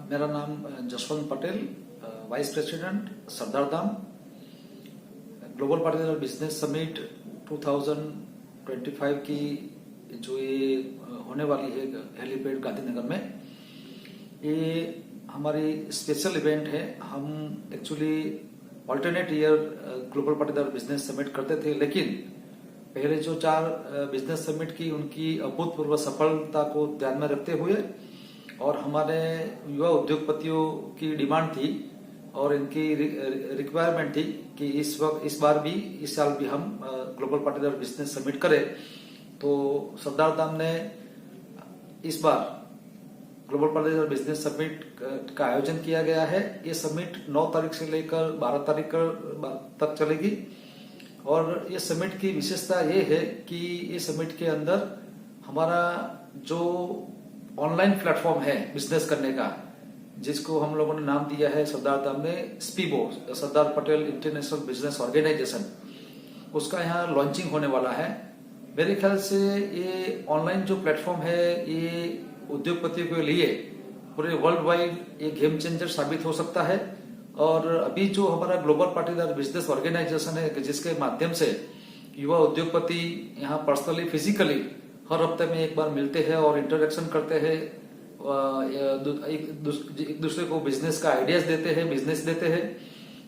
मेरा नाम Jaswant Patel, vice president सरदार धाम। Global partner business summit 2025 की जो ये होने वाली है हेलीपैड गांधीनगर में, ये हमारी स्पेशल इवेंट है। हम actually alternate year global partner business summit करते थे, लेकिन पहले जो 4 बिजनेस समिट की उनकी अभूतपूर्व सफलता को ध्यान में रखते हुए और हमारे युवा उद्योगपतियों की डिमांड थी और इनकी रिक्वायरमेंट थी कि इस साल भी हम ग्लोबल पार्टनर बिजनेस समिट करें। तो सरदार धाम ने इस बार ग्लोबल पार्टनर बिजनेस समिट का आयोजन किया गया है। ये समिट 9 तारीख से लेकर 12 तारीख तक चलेगी और ये समिट की विशेषता ये है कि ये समिट के अंदर हमारा जो ऑनलाइन प्लेटफॉर्म है बिजनेस करने का, जिसको हम लोगों ने नाम दिया है सरदार धाम में स्पीबो, Sardar Patel international business organisation, उसका यहाँ लॉन्चिंग होने वाला है। मेरे ख्याल से ये ऑनलाइन जो प्लेटफॉर्म है ये उद्योगपतियों के लिए पूरे वर्ल्ड वाइड एक गेम चेंजर साबित हो सकता है। और अभी जो हमारा ग्लोबल पार्टनर बिजनेस ऑर्गेनाइजेशन है, जिसके माध्यम से युवा उद्योगपति यहाँ पर्सनली फिजिकली हर हफ्ते में एक बार मिलते हैं और इंटरेक्शन करते हैं, एक दूसरे को बिजनेस का आइडियाज देते हैं, बिजनेस देते हैं,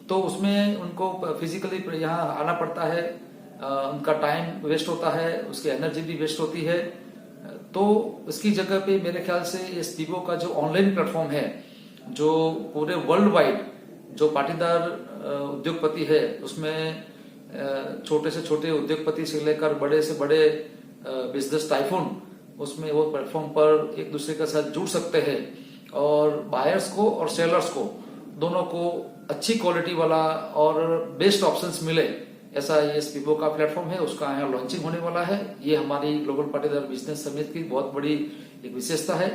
तो उसमें उनको फिजिकली यहाँ आना पड़ता है, उनका टाइम वेस्ट होता है, उसकी एनर्जी भी वेस्ट होती है। तो इसकी जगह पे मेरे ख्याल से इस स्पीबो का जो ऑनलाइन प्लेटफॉर्म है, जो पूरे वर्ल्ड वाइड जो पाटीदार उद्योगपति है, उसमें छोटे से छोटे उद्योगपति से लेकर बड़े से बड़े बिजनेस टाइफून, उसमें वो प्लेटफॉर्म पर एक दूसरे के साथ जुड़ सकते हैं और बायर्स को और सेलर्स को दोनों को अच्छी क्वालिटी वाला और बेस्ट ऑप्शंस मिले, ऐसा ये स्पीबो का प्लेटफॉर्म है। उसका यहाँ लॉन्चिंग होने वाला है। ये हमारी ग्लोबल पार्टनर बिजनेस समिट की बहुत बड़ी एक विशेषता है।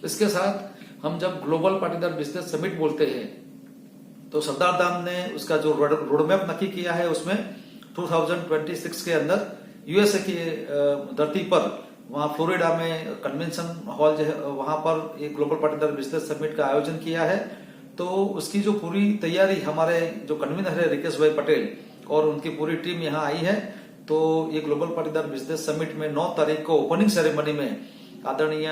इसके साथ हम जब ग्लोबल पार्टनर बिजनेस समिट बोलते हैं तो सरदार धाम ने उसका जो रोडमैप नक्की किया है, उसमें 2026 के अंदर यूएसए की धरती पर, वहां फ्लोरिडा में कन्वेंशन हॉल जो है, वहां पर एक ग्लोबल पार्टनर बिजनेस समिट का आयोजन किया है। तो उसकी जो पूरी तैयारी, हमारे जो कन्वीनर है रिकेश भाई पटेल और उनकी पूरी टीम यहाँ आई है। तो ये ग्लोबल पार्टनर बिजनेस समिट में 9 तारीख को ओपनिंग सेरेमनी में आदरणीय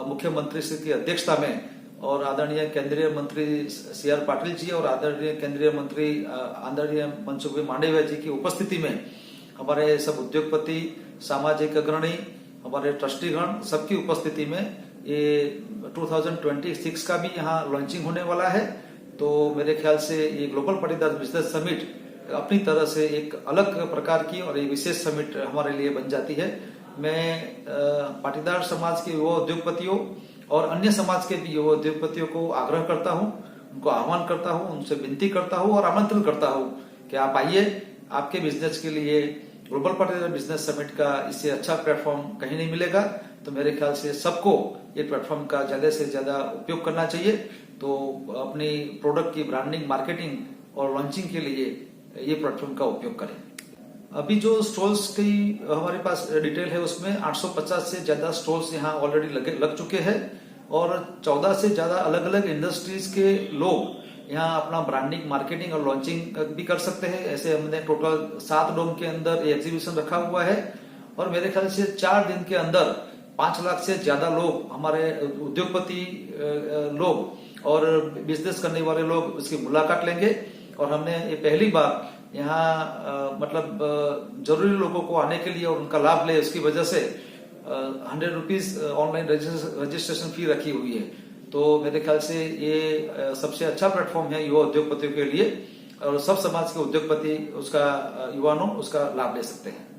मुख्यमंत्री श्री की अध्यक्षता में और आदरणीय केंद्रीय मंत्री CR पाटिल जी और आदरणीय केंद्रीय मंत्री आदरणीय मनसुख भाई मांडविया जी की उपस्थिति में हमारे सब उद्योगपति, सामाजिक अग्रणी, हमारे ट्रस्टीगण, सबकी उपस्थिति में ये 2026 का भी यहाँ लॉन्चिंग होने वाला है। तो मेरे ख्याल से ये ग्लोबल पार्टनर बिजनेस समिट अपनी तरह से एक अलग प्रकार की और एक विशेष समिट हमारे लिए बन जाती है। मैं पाटीदार समाज के युवा उद्योगपतियों और अन्य समाज के भी युवा उद्योगपतियों को आग्रह करता हूँ, उनको आह्वान करता हूँ, उनसे विनती करता हूँ और आमंत्रण करता हूँ कि आप आइए। आपके बिजनेस के लिए ग्लोबल पार्टनर बिजनेस समिट का इससे अच्छा प्लेटफॉर्म कहीं नहीं मिलेगा। तो मेरे ख्याल से सबको ये प्लेटफॉर्म का ज्यादा से ज्यादा उपयोग करना चाहिए। तो अपनी प्रोडक्ट की ब्रांडिंग, मार्केटिंग और लॉन्चिंग के लिए ये प्लेटफॉर्म का उपयोग करें। अभी जो स्टॉल्स की हमारे पास डिटेल है, उसमें 850 से ज्यादा स्टॉल्स यहाँ ऑलरेडी लग चुके हैं और 14 से ज्यादा अलग अलग इंडस्ट्रीज के लोग यहाँ अपना ब्रांडिंग, मार्केटिंग और लॉन्चिंग भी कर सकते हैं। ऐसे हमने टोटल 7 डोम के अंदर एग्जीबिशन रखा हुआ है और मेरे ख्याल से 4 दिन के अंदर 5 लाख से ज्यादा लोग, हमारे उद्योगपति लोग और बिजनेस करने वाले लोग उसकी मुलाकात लेंगे। और हमने ये पहली बार यहाँ मतलब जरूरी लोगों को आने के लिए और उनका लाभ ले, उसकी वजह से 100 रुपीज ऑनलाइन रजिस्ट्रेशन फी रखी हुई है। तो मेरे ख्याल से ये सबसे अच्छा प्लेटफॉर्म है युवा उद्योगपतियों के लिए और सब समाज के उद्योगपति उसका, युवाओं उसका लाभ ले सकते हैं।